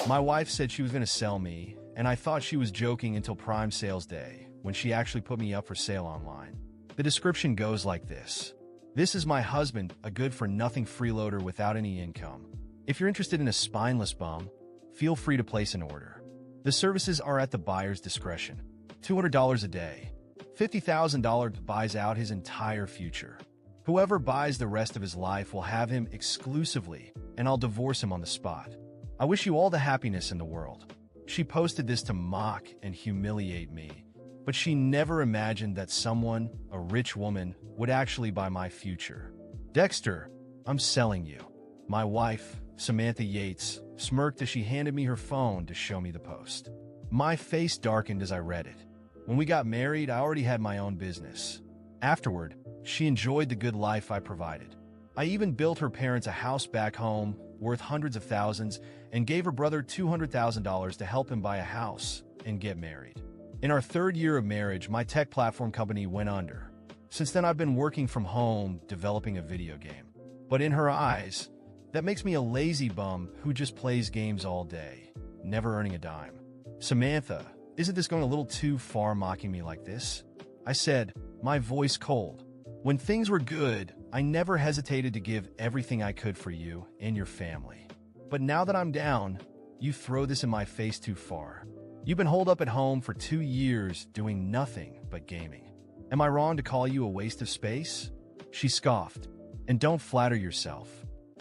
My wife said she was going to sell me, and I thought she was joking until Prime Sales Day, when she actually put me up for sale online. The description goes like this. This is my husband, a good-for-nothing freeloader without any income. If you're interested in a spineless bum, feel free to place an order. The services are at the buyer's discretion. $200 a day. $50,000 buys out his entire future. Whoever buys the rest of his life will have him exclusively, and I'll divorce him on the spot. I wish you all the happiness in the world. She posted this to mock and humiliate me, but she never imagined that someone, a rich woman, would actually buy my future. Dexter, I'm selling you. My wife, Samantha Yates, smirked as she handed me her phone to show me the post. My face darkened as I read it. When we got married, I already had my own business. Afterward, she enjoyed the good life I provided. I even built her parents a house back home worth hundreds of thousands and gave her brother $200,000 to help him buy a house and get married. In our third year of marriage, my tech platform company went under. Since then, I've been working from home developing a video game. But in her eyes, that makes me a lazy bum who just plays games all day, never earning a dime. Samantha, isn't this going a little too far mocking me like this? I said, my voice cold. When things were good, I never hesitated to give everything I could for you and your family. But now that I'm down, you throw this in my face too far. You've been holed up at home for 2 years doing nothing but gaming. Am I wrong to call you a waste of space? She scoffed. And don't flatter yourself.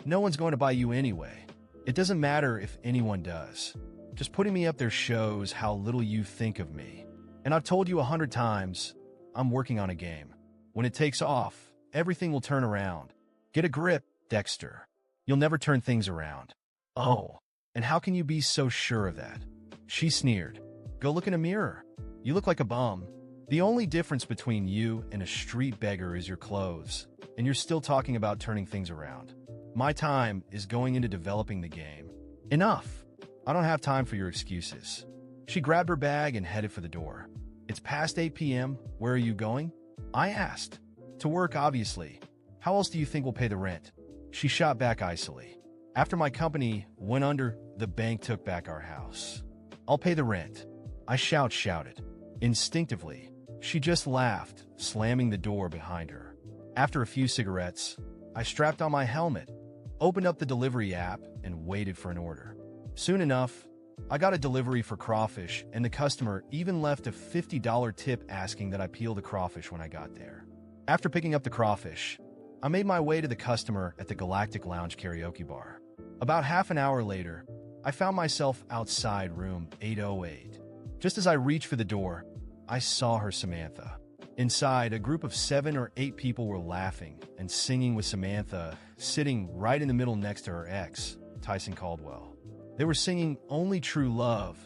No one's going to buy you anyway. It doesn't matter if anyone does. Just putting me up there shows how little you think of me. And I've told you 100 times, I'm working on a game. When it takes off, everything will turn around. Get a grip, Dexter. You'll never turn things around. Oh, and how can you be so sure of that? She sneered. Go look in a mirror. You look like a bum. The only difference between you and a street beggar is your clothes, and you're still talking about turning things around. My time is going into developing the game. Enough. I don't have time for your excuses. She grabbed her bag and headed for the door. It's past 8 p.m. Where are you going? I asked. To work, obviously. How else do you think we'll pay the rent? She shot back icily. After my company went under, the bank took back our house. I'll pay the rent. I shouted. Instinctively, she just laughed, slamming the door behind her. After a few cigarettes, I strapped on my helmet, opened up the delivery app, and waited for an order. Soon enough, I got a delivery for crawfish, and the customer even left a $50 tip asking that I peel the crawfish when I got there. After picking up the crawfish, I made my way to the customer at the Galactic Lounge karaoke bar. About half an hour later, I found myself outside room 808. Just as I reached for the door, I saw her Samantha. Inside, a group of 7 or 8 people were laughing and singing with Samantha, sitting right in the middle next to her ex, Tyson Caldwell. They were singing Only True Love,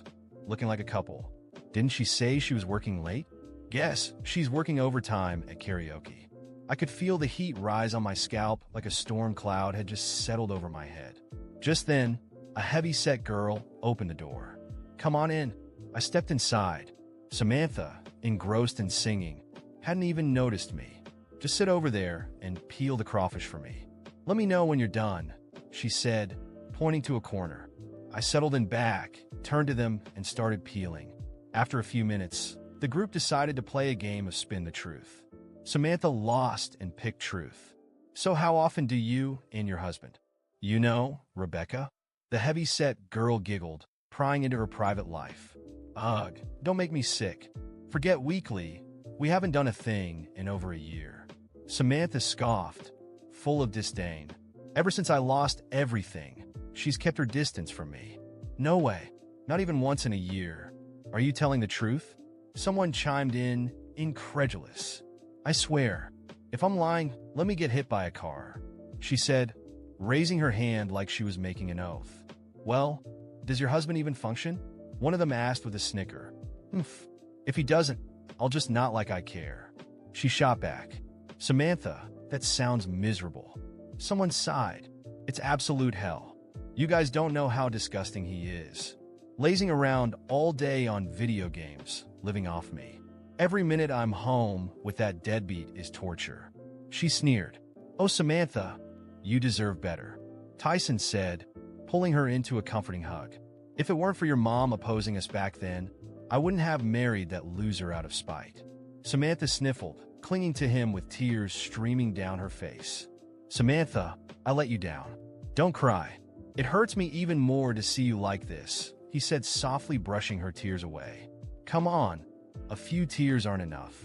looking like a couple. Didn't she say she was working late? Guess she's working overtime at karaoke. I could feel the heat rise on my scalp like a storm cloud had just settled over my head. Just then, a heavy-set girl opened the door. Come on in. I stepped inside. Samantha, engrossed in singing, hadn't even noticed me. Just sit over there and peel the crawfish for me. Let me know when you're done, she said, pointing to a corner. I settled in back, turned to them, and started peeling. After a few minutes, the group decided to play a game of Spin the Truth. Samantha lost and picked truth. So how often do you and your husband? You know, Rebecca? The heavy-set girl giggled, prying into her private life. Ugh, don't make me sick. Forget weekly. We haven't done a thing in over a year. Samantha scoffed, full of disdain. Ever since I lost everything, she's kept her distance from me. No way. Not even once in a year. Are you telling the truth? Someone chimed in, incredulous. I swear, if I'm lying, let me get hit by a car, she said, raising her hand like she was making an oath. Well, does your husband even function? One of them asked with a snicker. If he doesn't, I'll just not like I care. She shot back. Samantha, that sounds miserable. Someone sighed. It's absolute hell. You guys don't know how disgusting he is. Lazing around all day on video games, living off me. Every minute I'm home with that deadbeat is torture. She sneered. Oh, Samantha, you deserve better, Tyson said, pulling her into a comforting hug. If it weren't for your mom opposing us back then, I wouldn't have married that loser out of spite. Samantha sniffled, clinging to him with tears streaming down her face. Samantha, I let you down. Don't cry. It hurts me even more to see you like this, he said softly, brushing her tears away. Come on, a few tears aren't enough.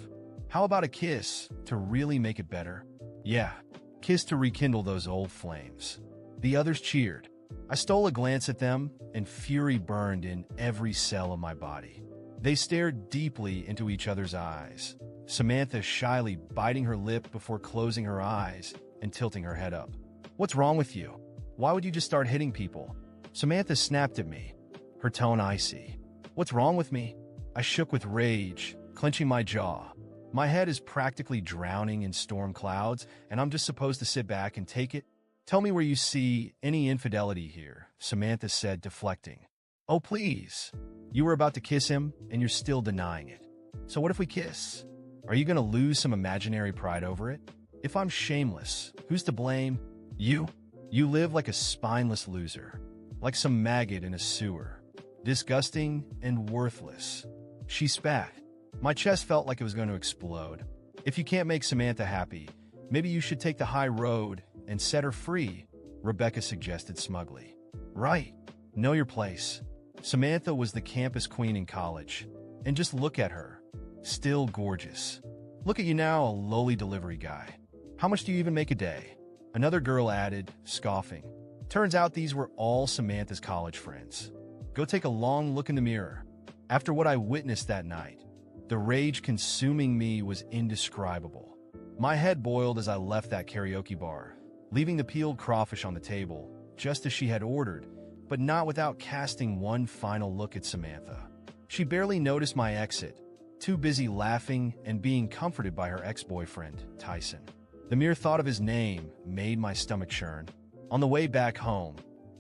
How about a kiss to really make it better? Yeah, kiss to rekindle those old flames. The others cheered. I stole a glance at them, and fury burned in every cell of my body. They stared deeply into each other's eyes, Samantha shyly biting her lip before closing her eyes and tilting her head up. What's wrong with you? Why would you just start hitting people? Samantha snapped at me, her tone icy. What's wrong with me? I shook with rage, clenching my jaw. My head is practically drowning in storm clouds, and I'm just supposed to sit back and take it? Tell me where you see any infidelity here, Samantha said, deflecting. Oh, please. You were about to kiss him, and you're still denying it. So what if we kiss? Are you going to lose some imaginary pride over it? If I'm shameless, who's to blame? You? You live like a spineless loser, like some maggot in a sewer. Disgusting and worthless. She spat. My chest felt like it was going to explode. If you can't make Samantha happy, maybe you should take the high road and set her free, Rebecca suggested smugly. Right. Know your place. Samantha was the campus queen in college. And just look at her. Still gorgeous. Look at you now, a lowly delivery guy. How much do you even make a day? Another girl added, scoffing. Turns out these were all Samantha's college friends. Go take a long look in the mirror. After what I witnessed that night, the rage consuming me was indescribable. My head boiled as I left that karaoke bar, leaving the peeled crawfish on the table, just as she had ordered, but not without casting one final look at Samantha. She barely noticed my exit, too busy laughing and being comforted by her ex-boyfriend, Tyson. The mere thought of his name made my stomach churn. On the way back home,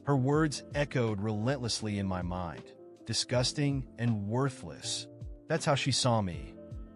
her words echoed relentlessly in my mind. Disgusting and worthless. That's how she saw me.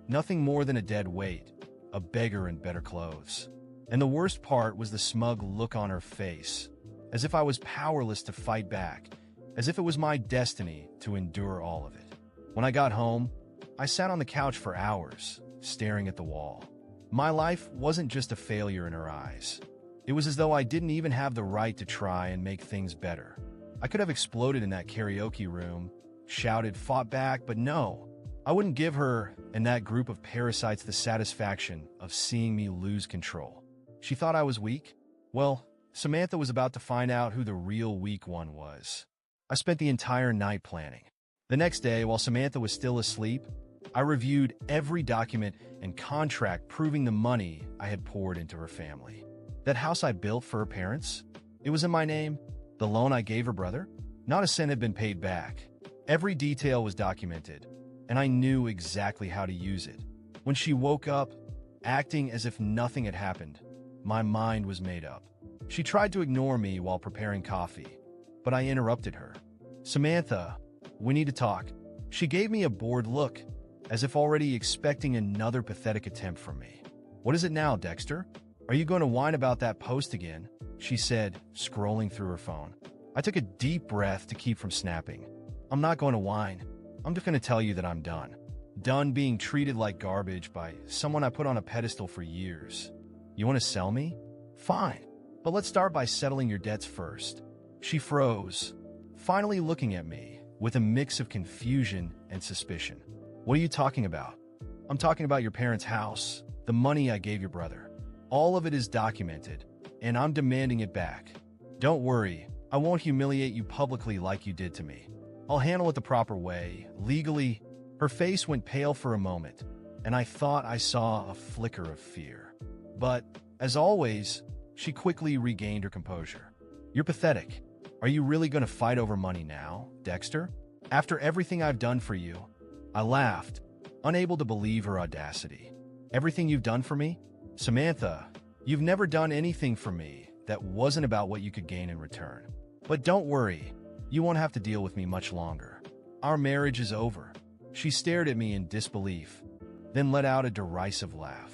Nothing more than a dead weight, a beggar in better clothes. And the worst part was the smug look on her face, as if I was powerless to fight back, as if it was my destiny to endure all of it. When I got home, I sat on the couch for hours, staring at the wall. My life wasn't just a failure in her eyes. It was as though I didn't even have the right to try and make things better. I could have exploded in that karaoke room, shouted, fought back, but no. I wouldn't give her and that group of parasites the satisfaction of seeing me lose control. She thought I was weak? Well, Samantha was about to find out who the real weak one was. I spent the entire night planning. The next day, while Samantha was still asleep, I reviewed every document and contract proving the money I had poured into her family. That house I built for her parents, it was in my name. The loan I gave her brother, not a cent had been paid back. Every detail was documented, and I knew exactly how to use it. When she woke up, acting as if nothing had happened, my mind was made up. She tried to ignore me while preparing coffee, but I interrupted her. Samantha, we need to talk. She gave me a bored look, as if already expecting another pathetic attempt from me. What is it now, Dexter? Are you going to whine about that post again? She said, scrolling through her phone. I took a deep breath to keep from snapping. I'm not going to whine. I'm just going to tell you that I'm done. Done being treated like garbage by someone I put on a pedestal for years. You want to sell me? Fine. But let's start by settling your debts first. She froze, finally looking at me with a mix of confusion and suspicion. What are you talking about? I'm talking about your parents' house, the money I gave your brother. All of it is documented, and I'm demanding it back. Don't worry, I won't humiliate you publicly like you did to me. I'll handle it the proper way, legally. Her face went pale for a moment, and I thought I saw a flicker of fear. But, as always, she quickly regained her composure. You're pathetic. Are you really going to fight over money now, Dexter? After everything I've done for you? I laughed, unable to believe her audacity. Everything you've done for me? Samantha, you've never done anything for me that wasn't about what you could gain in return. But don't worry, you won't have to deal with me much longer. Our marriage is over. She stared at me in disbelief, then let out a derisive laugh.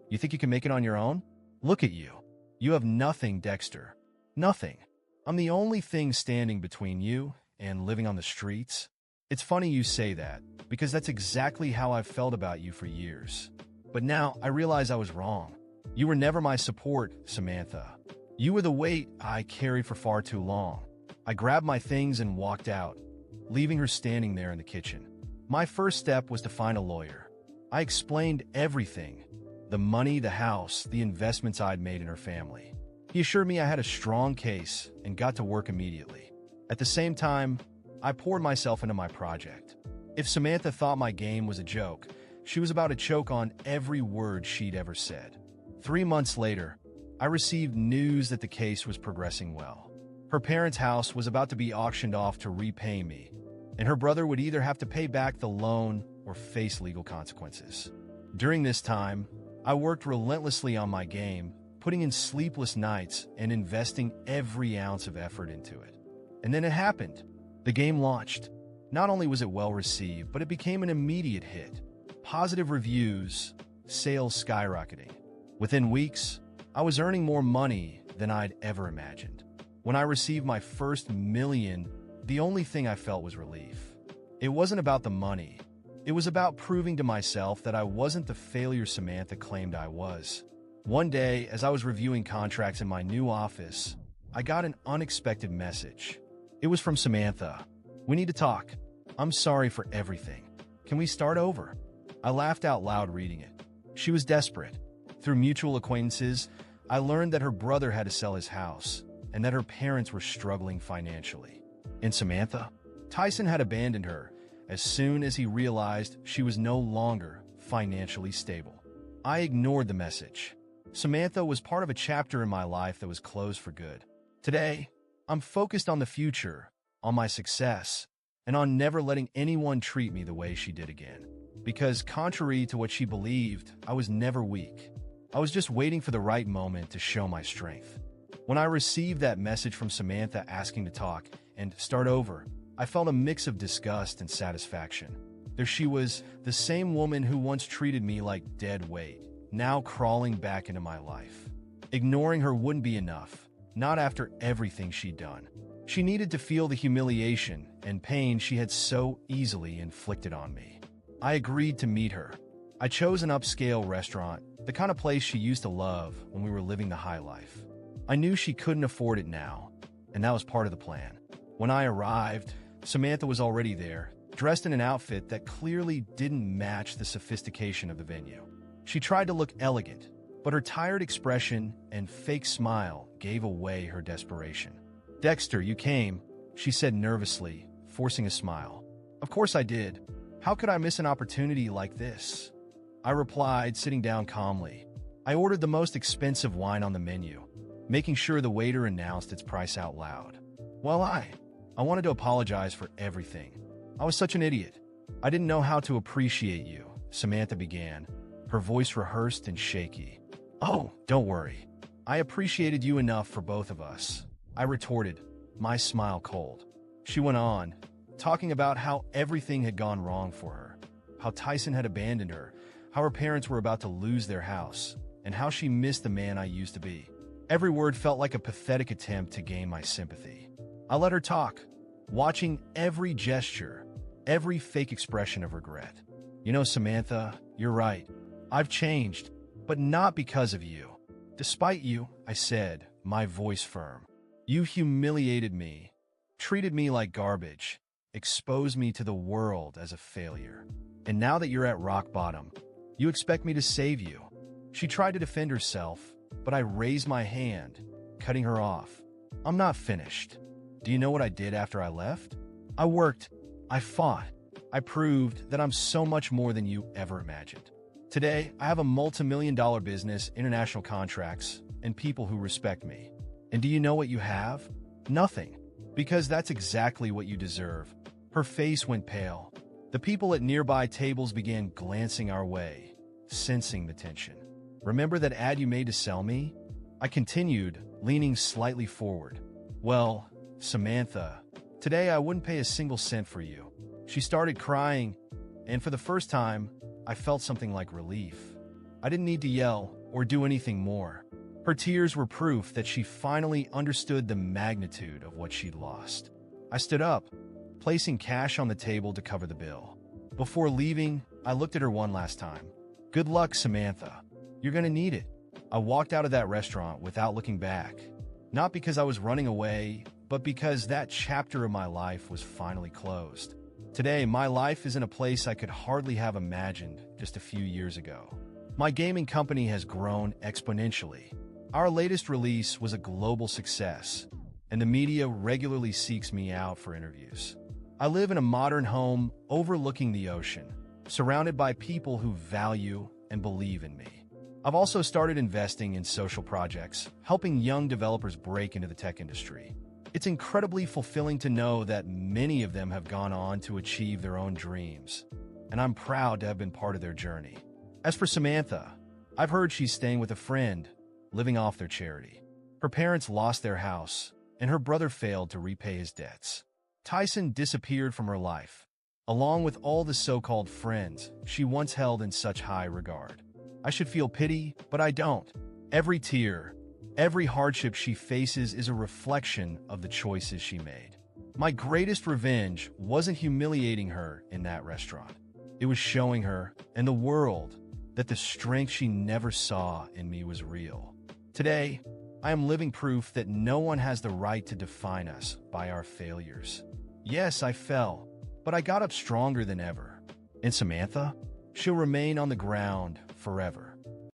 You think you can make it on your own? Look at you. You have nothing, Dexter. Nothing. I'm the only thing standing between you and living on the streets? It's funny you say that, because that's exactly how I've felt about you for years. But now I realize I was wrong. You were never my support, Samantha. You were the weight I carried for far too long. I grabbed my things and walked out, leaving her standing there in the kitchen. My first step was to find a lawyer. I explained everything: the money, the house, the investments I'd made in her family. He assured me I had a strong case and got to work immediately. At the same time, I poured myself into my project. If Samantha thought my game was a joke, she was about to choke on every word she'd ever said. 3 months later, I received news that the case was progressing well. Her parents' house was about to be auctioned off to repay me, and her brother would either have to pay back the loan or face legal consequences. During this time, I worked relentlessly on my game, putting in sleepless nights and investing every ounce of effort into it. And then it happened. The game launched. Not only was it well received, but it became an immediate hit. Positive reviews, sales skyrocketing. Within weeks, I was earning more money than I'd ever imagined. When I received my first million, the only thing I felt was relief. It wasn't about the money. It was about proving to myself that I wasn't the failure Samantha claimed I was. One day, as I was reviewing contracts in my new office, I got an unexpected message. It was from Samantha. "We need to talk. I'm sorry for everything. Can we start over?" I laughed out loud reading it. She was desperate. Through mutual acquaintances, I learned that her brother had to sell his house and that her parents were struggling financially. And Samantha? Tyson had abandoned her as soon as he realized she was no longer financially stable. I ignored the message. Samantha was part of a chapter in my life that was closed for good. Today, I'm focused on the future, on my success, and on never letting anyone treat me the way she did again. Because contrary to what she believed, I was never weak. I was just waiting for the right moment to show my strength. When I received that message from Samantha asking to talk and start over, I felt a mix of disgust and satisfaction. There she was, the same woman who once treated me like dead weight, now crawling back into my life. Ignoring her wouldn't be enough, not after everything she'd done. She needed to feel the humiliation and pain she had so easily inflicted on me. I agreed to meet her. I chose an upscale restaurant, the kind of place she used to love when we were living the high life. I knew she couldn't afford it now, and that was part of the plan. When I arrived, Samantha was already there, dressed in an outfit that clearly didn't match the sophistication of the venue. She tried to look elegant, but her tired expression and fake smile gave away her desperation. "Dexter, you came," she said nervously, forcing a smile. "Of course I did. How could I miss an opportunity like this?" I replied, sitting down calmly. I ordered the most expensive wine on the menu, making sure the waiter announced its price out loud. Well, I wanted to apologize for everything. I was such an idiot. I didn't know how to appreciate you, Samantha began, her voice rehearsed and shaky. "Oh, don't worry. I appreciated you enough for both of us," I retorted, my smile cold. She went on, talking about how everything had gone wrong for her, how Tyson had abandoned her, how her parents were about to lose their house, and how she missed the man I used to be. Every word felt like a pathetic attempt to gain my sympathy. I let her talk, watching every gesture, every fake expression of regret. "You know, Samantha, you're right. I've changed, but not because of you. Despite you," I said, my voice firm. "You humiliated me, treated me like garbage, exposed me to the world as a failure. And now that you're at rock bottom, you expect me to save you." She tried to defend herself, but I raised my hand, cutting her off. "I'm not finished. Do you know what I did after I left? I worked. I fought. I proved that I'm so much more than you ever imagined. Today, I have a multi-million-dollar business, international contracts, and people who respect me. And do you know what you have? Nothing. Because that's exactly what you deserve." Her face went pale. The people at nearby tables began glancing our way, sensing the tension. "Remember that ad you made to sell me?" I continued, leaning slightly forward. "Well, Samantha, today I wouldn't pay a single cent for you." She started crying, and for the first time, I felt something like relief. I didn't need to yell or do anything more. Her tears were proof that she finally understood the magnitude of what she'd lost. I stood up, placing cash on the table to cover the bill. Before leaving, I looked at her one last time. Good luck, Samantha. You're gonna need it. I walked out of that restaurant without looking back. Not because I was running away, but because that chapter of my life was finally closed. Today, my life is in a place I could hardly have imagined just a few years ago. My gaming company has grown exponentially. Our latest release was a global success, and the media regularly seeks me out for interviews. I live in a modern home overlooking the ocean, surrounded by people who value and believe in me. I've also started investing in social projects, helping young developers break into the tech industry. It's incredibly fulfilling to know that many of them have gone on to achieve their own dreams, and I'm proud to have been part of their journey. As for Samantha, I've heard she's staying with a friend, living off their charity. Her parents lost their house, and her brother failed to repay his debts. Tyson disappeared from her life, along with all the so-called friends she once held in such high regard. I should feel pity, but I don't. Every tear, every hardship she faces is a reflection of the choices she made. My greatest revenge wasn't humiliating her in that restaurant. It was showing her and the world that the strength she never saw in me was real. Today, I am living proof that no one has the right to define us by our failures. Yes, I fell, but I got up stronger than ever. And Samantha? She'll remain on the ground forever.